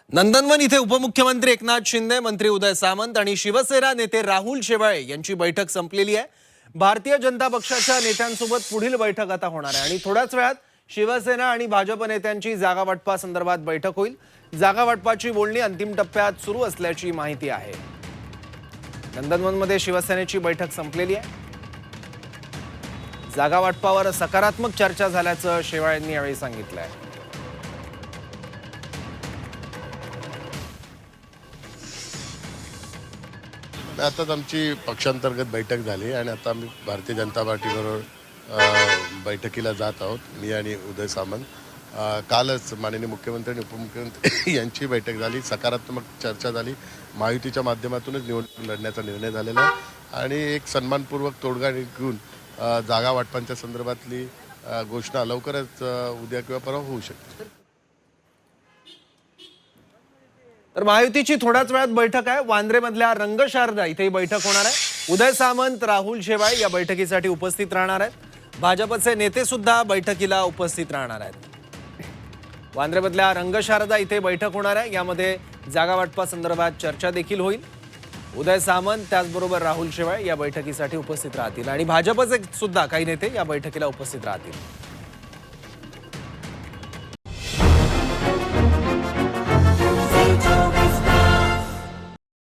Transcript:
नंदनवन इथे उपमुख्यमंत्री एकनाथ शिंदे, मंत्री उदय सामंत आणि शिवसेना नेते राहुल शेवाळे यांची बैठक संपलेली आहे। भारतीय जनता पक्षाच्या नेत्यांसोबत पुढील बैठक आता होणार आहे आणि थोड्याच वेळात शिवसेना आणि भाजप नेत्यांची जागा वाटपासंदर्भात बैठक होईल। जागा वाटपाची बोलणी अंतिम टप्प्यात सुरू असल्याची माहिती आहे। नंदनवनमध्ये शिवसेनेची बैठक संपलेली आहे। जागा वाटपावर सकारात्मक चर्चा झाल्याचं शेवाळेंनी यावेळी सांगितलं आहे। आताच आमची पक्षांतर्गत बैठक झाली आणि आता आम्ही भारतीय जनता पार्टीबरोबर बैठकीला जात आहोत। मी आणि उदय सामंत कालच माननीय मुख्यमंत्री आणि उपमुख्यमंत्री यांची बैठक झाली, सकारात्मक चर्चा झाली। महायुतीच्या माध्यमातूनच निवडणूक लढण्याचा निर्णय झालेला आहे आणि एक सन्मानपूर्वक तोडगा निघून जागा वाटपांच्या संदर्भातली घोषणा लवकरच उद्या किंवा परवा होऊ शकते। तर महायुतीची थोड्याच वेळात बैठक आहे। वांद्रेमधल्या रंगशारदा इथे बैठक होणार आहे। उदय सामंत, राहुल शेवाळे या बैठकीसाठी उपस्थित राहणार आहेत। भाजपचे नेते सुद्धा बैठकीला उपस्थित राहणार आहेत। वांद्रेमधल्या रंगशारदा इथे बैठक होणार आहे। यामध्ये जागा वाटपासंदर्भात चर्चा देखील होईल। उदय सामंत त्याचबरोबर राहुल शेवाळे या बैठकीसाठी उपस्थित राहतील आणि भाजपचे सुद्धा काही नेते या बैठकीला उपस्थित राहतील।